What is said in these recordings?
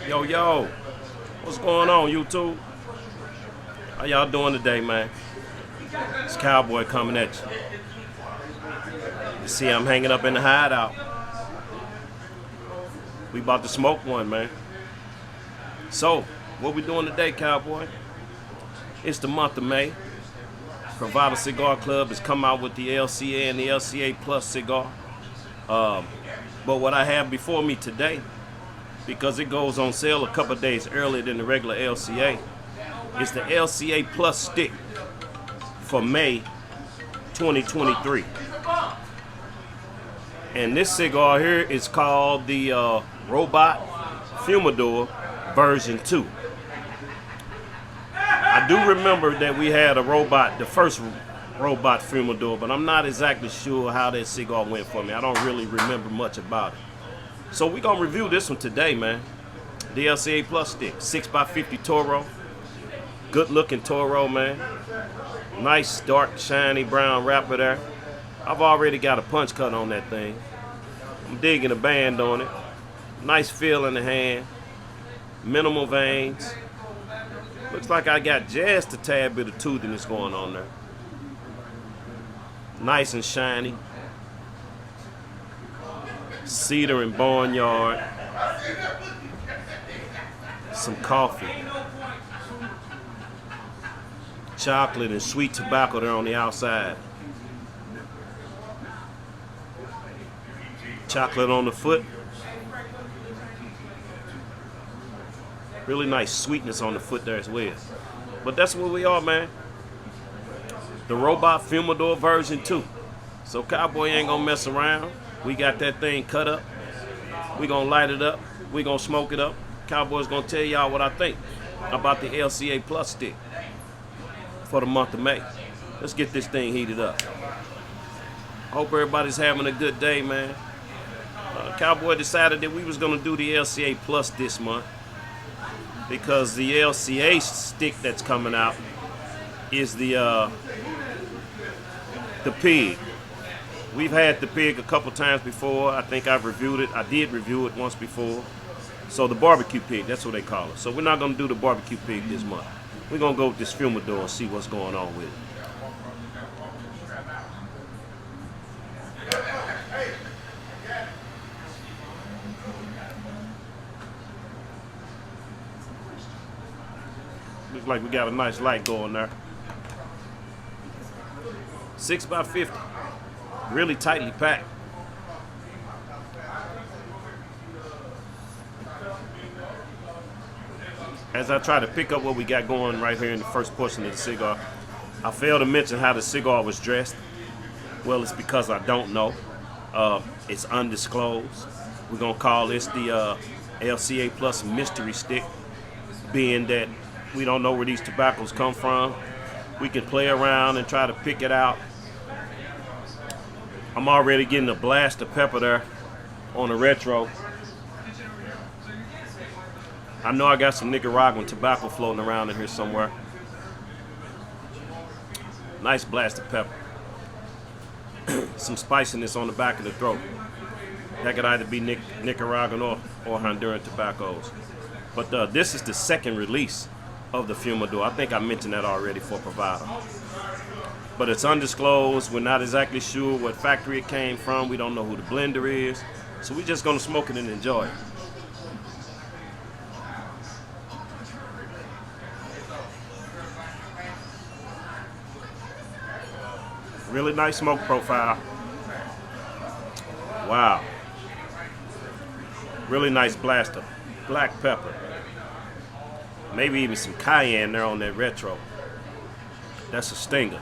Yo, yo, what's going on, YouTube? How y'all doing today, man? It's Cowboy coming at you. You see, I'm hanging up in the hideout. We about to smoke one, man. So, what we doing today, Cowboy? It's the month of May. Provider Cigar Club has come out with the LCA and the Lca Plus cigar. But what I have before me today, because it goes on sale a couple days earlier than the regular LCA, is the Lca Plus stick for May 2023. And this cigar here is called the Robot Fumador version 2. I do remember that we had a robot, the first Robot Fumador, but I'm not exactly sure how that cigar went for me. I don't really remember much about it. So we're going to review this one today, man. The Lca Plus stick, 6x50 Toro. Good looking Toro, man. Nice, dark, shiny brown wrapper there. I've already got a punch cut on that thing. I'm digging a band on it. Nice feel in the hand. Minimal veins. Looks like I got just a tad bit of toothiness going on there. Nice and shiny. Cedar and barnyard. Some coffee. Chocolate and sweet tobacco there on the outside. Chocolate on the foot. Really nice sweetness on the foot there as well. But that's what we are, man. The Robot Fumador version 2. So Cowboy ain't gonna mess around. We got that thing cut up. We gonna light it up. We gonna smoke it up. Cowboy's gonna tell y'all what I think about the Lca Plus stick for the month of May. Let's get this thing heated up. Hope everybody's having a good day, man. Cowboy decided that we was gonna do the Lca Plus this month because the Lca stick that's coming out is the pig. We've had the pig a couple times before. I think I've reviewed it. I did review it once before. So the barbecue pig, that's what they call it. So we're not gonna do the barbecue pig this month. We're gonna go with this Fumador and see what's going on with it. Looks like we got a nice light going there. 6x50. Really tightly packed. As I try to pick up what we got going right here in the first portion of the cigar, I failed to mention how the cigar was dressed. Well, it's because I don't know. It's undisclosed. We're gonna call this the Lca Plus mystery stick, being that we don't know where these tobaccos come from. We can play around and try to pick it out. I'm already getting a blast of pepper there on the retro. I know I got some Nicaraguan tobacco floating around in here somewhere. Nice blast of pepper. Some spiciness on the back of the throat. That could either be Nicaraguan or Honduran tobaccos. But this is the second release of the Fumador. I think I mentioned that already for Provider. But it's undisclosed. We're not exactly sure what factory it came from. We don't know who the blender is. So we're just gonna smoke it and enjoy it. Really nice smoke profile. Wow. Really nice blast of black pepper. Maybe even some cayenne there on that retro. That's a stinger.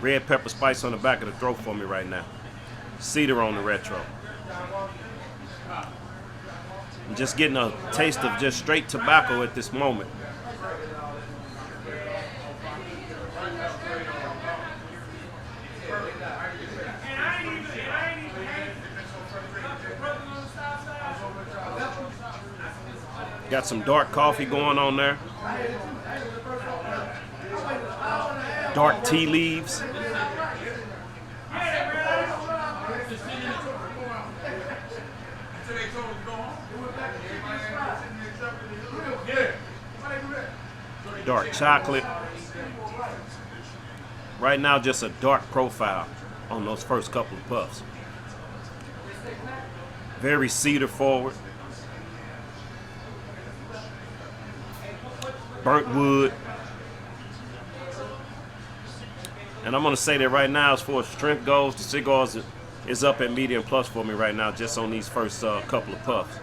Red pepper spice on the back of the throat for me right now. Cedar on the retro. I'm just getting a taste of just straight tobacco at this moment. Got some dark coffee going on there. Dark tea leaves. Dark chocolate. Right now, just a dark profile on those first couple of puffs. Very cedar forward. Burnt wood. And I'm going to say that right now, as far as strength goes, the cigars is up at medium plus for me right now, just on these first couple of puffs.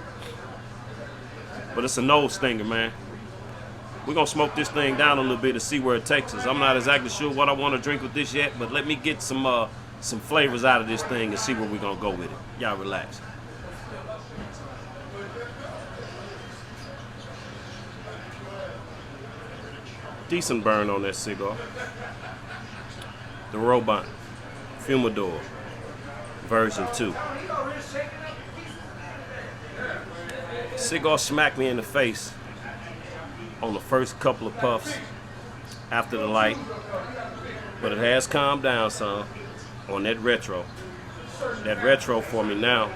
But it's a nose stinger, man. We're going to smoke this thing down a little bit to see where it takes us. I'm not exactly sure what I want to drink with this yet, but let me get some flavors out of this thing and see where we're going to go with it. Y'all relax. Decent burn on that cigar. The Robot Fumador version 2. Cigar smacked me in the face on the first couple of puffs after the light, but it has calmed down some on that retro. That retro for me now.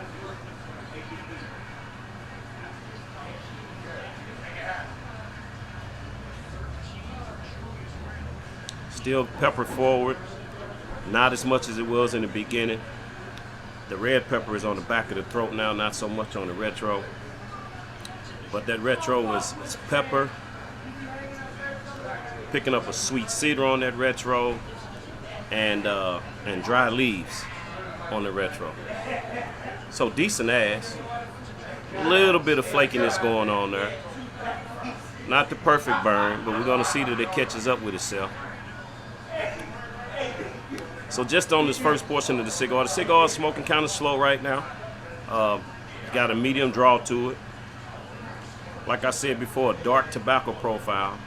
Still pepper forward, not as much as it was in the beginning. The red pepper is on the back of the throat now, not so much on the retro. But that retro is pepper. Picking up a sweet cedar on that retro, and dry leaves on the retro. So decent ash. A little bit of flakiness going on there. Not the perfect burn, but we're gonna see that it catches up with itself. So just on this first portion of the cigar is smoking kind of slow right now. Got a medium draw to it. Like I said before, a dark tobacco profile.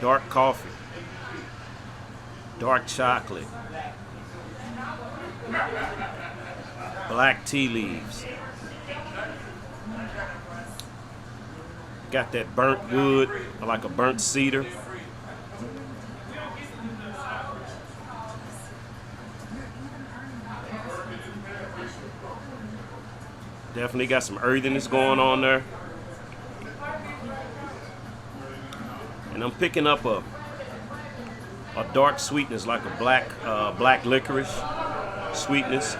Dark coffee. Dark chocolate. Black tea leaves. Got that burnt wood, like a burnt cedar. Definitely got some earthiness going on there. And I'm picking up a dark sweetness, like a black licorice sweetness.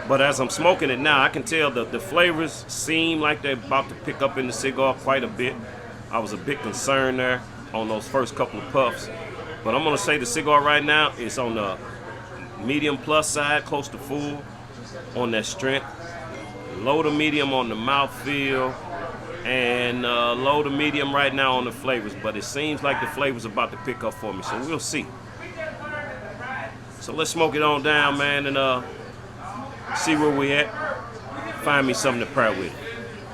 But as I'm smoking it now, I can tell the flavors seem like they're about to pick up in the cigar quite a bit. I was a bit concerned there on those first couple of puffs. But I'm gonna say the cigar right now is on the medium plus side, close to full on that strength. Low to medium on the mouthfeel, and low to medium right now on the flavors. But it seems like the flavors are about to pick up for me, so we'll see. So let's smoke it on down, man, and see where we at. Find me something to pair with.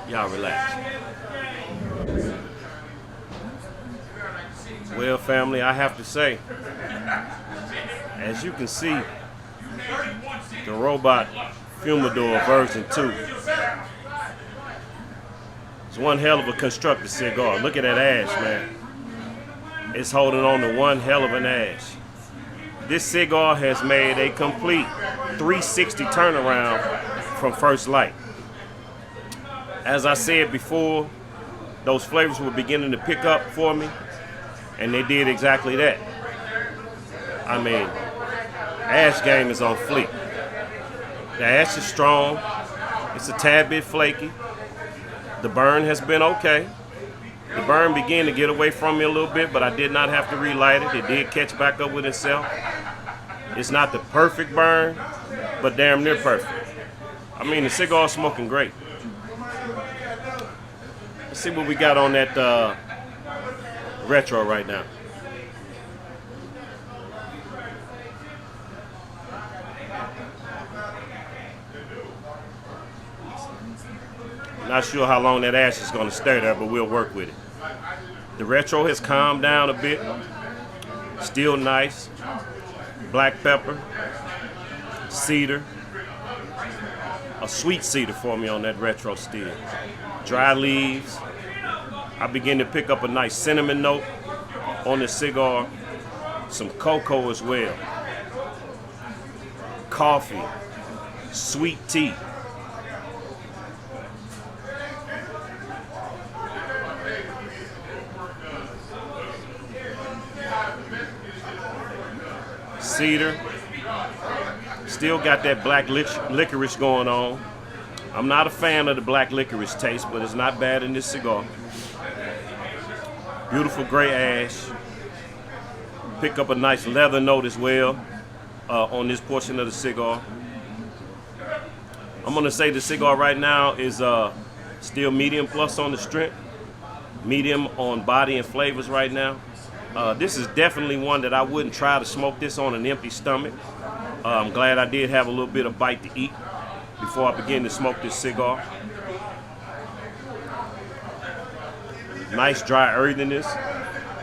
Y'all relax. Well, family, I have to say, as you can see, the Robot Fumador version 2. It's one hell of a constructed cigar. Look at that ash, man. It's holding on to one hell of an ash. This cigar has made a complete 360 turnaround from first light. As I said before, those flavors were beginning to pick up for me, and they did exactly that. I mean, ash game is on fleek. The ash is strong. It's a tad bit flaky. The burn has been okay. The burn began to get away from me a little bit, but I did not have to relight it. It did catch back up with itself. It's not the perfect burn, but damn near perfect. I mean, the cigar's smoking great. Let's see what we got on that retro right now. Not sure how long that ash is going to stay there, but we'll work with it. The retro has calmed down a bit. Still nice. Black pepper, cedar, a sweet cedar for me on that retro still. Dry leaves. I begin to pick up a nice cinnamon note on the cigar. some cocoa as well, coffee, sweet tea. Cedar. Still got that black licorice going on. I'm not a fan of the black licorice taste, but it's not bad in this cigar. Beautiful gray ash. Pick up a nice leather note as well on this portion of the cigar. I'm gonna say the cigar right now is still medium plus on the strength, medium on body and flavors right now. This is definitely one that I wouldn't try to smoke this on an empty stomach. I'm glad I did have a little bit of bite to eat before I begin to smoke this cigar. Nice dry earthiness.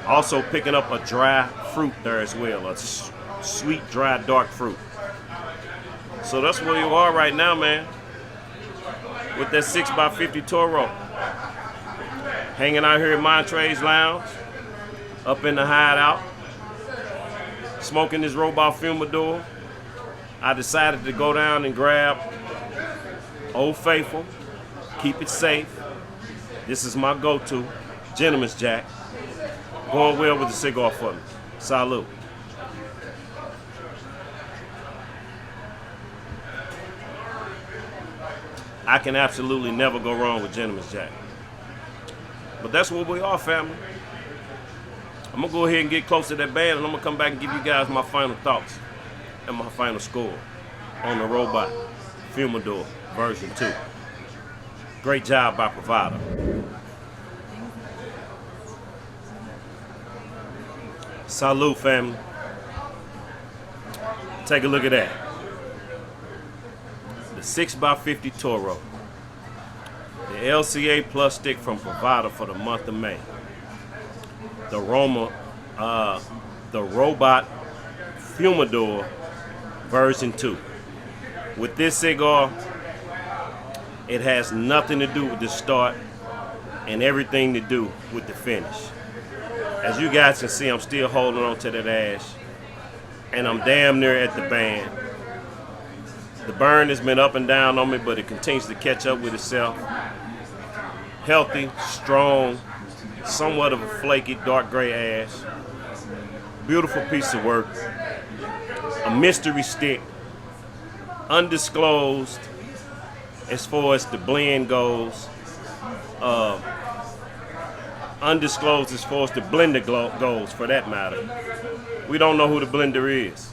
Also picking up a dry fruit there as well, a sweet, dry, dark fruit. So that's where you are right now, man, with that 6x50 Toro. Hanging out here at Montrey's Lounge, up in the hideout, smoking this Robot Fumador. I decided to go down and grab Old Faithful, keep it safe. This is my go-to, Gentleman's Jack. Going well with the cigar for me. Salute. I can absolutely never go wrong with Gentleman's Jack. But that's what we are, family. I'm gonna go ahead and get close to that band, and I'm gonna come back and give you guys my final thoughts and my final score on the Robot Fumador version 2. Great job by Provider. Salute, family. Take a look at that. The 6x50 Toro. The LCA Plus stick from Provider for the month of May. The Robot Fumador version 2. With this cigar, it has nothing to do with the start and everything to do with the finish. As you guys can see, I'm still holding on to that ash, and I'm damn near at the band. The burn has been up and down on me, but it continues to catch up with itself. Healthy, strong, somewhat of a flaky, dark gray ash. Beautiful piece of work. A mystery stick. Undisclosed as far as the blend goes. Undisclosed as far as the blender goes, for that matter. We don't know who the blender is.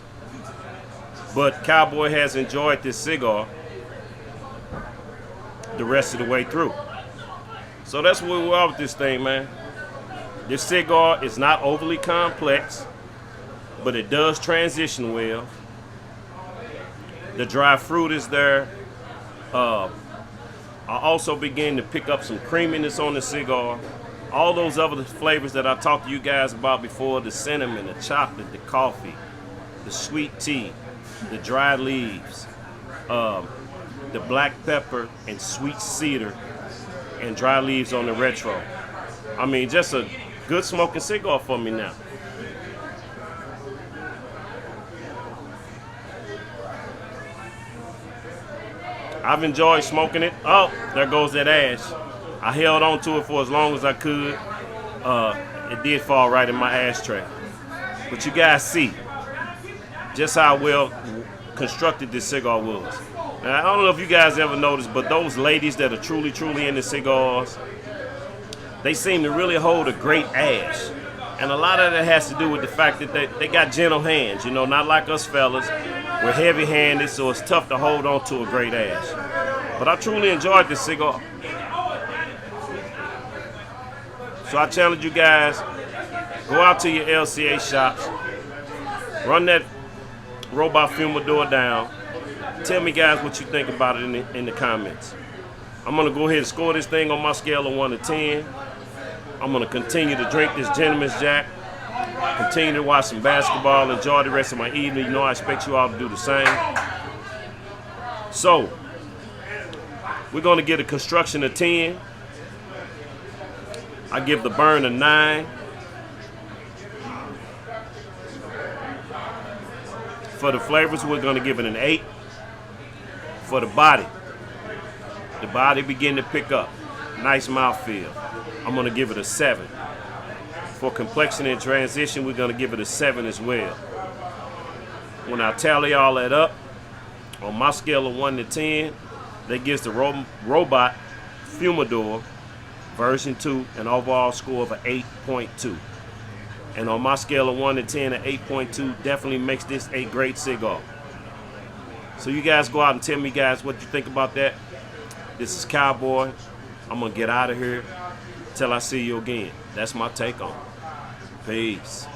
But Cowboy has enjoyed this cigar the rest of the way through. So that's where we are with this thing, man. This cigar is not overly complex, but it does transition well. The dry fruit is there. I also begin to pick up some creaminess on the cigar. All those other flavors that I talked to you guys about before, the cinnamon, the chocolate, the coffee, the sweet tea, the dried leaves, the black pepper and sweet cedar, and dry leaves on the retro. I mean, just a good smoking cigar for me now. I've enjoyed smoking it. Oh, there goes that ash. I held on to it for as long as I could. It did fall right in my ashtray. But you guys see just how well constructed this cigar was. Now, I don't know if you guys ever noticed, but those ladies that are truly, truly into cigars, they seem to really hold a great ash. And a lot of that has to do with the fact that they got gentle hands, you know, not like us fellas. We're heavy-handed, so it's tough to hold on to a great ash. But I truly enjoyed this cigar. So I challenge you guys, go out to your LCA shops, run that Robot Fumador down. Tell me, guys, what you think about it in the comments. I'm going to go ahead and score this thing on my scale of 1 to 10. I'm going to continue to drink this Gentleman's Jack, continue to watch some basketball, enjoy the rest of my evening. You know I expect you all to do the same. So, we're going to get a construction of 10. I give the burn a 9. For the flavors, we're gonna give it an 8. For the body begin to pick up. Nice mouthfeel. I'm gonna give it a 7. For complexion and transition, we're gonna give it a 7 as well. When I tally all that up, on my scale of 1 to 10, that gives the Robot Fumador version 2 an overall score of an 8.2. And on my scale of 1 to 10, an 8.2 definitely makes this a great cigar. So you guys go out and tell me, guys, what you think about that. This is Cowboy. I'm gonna get out of here till I see you again. That's my take on it. Peace.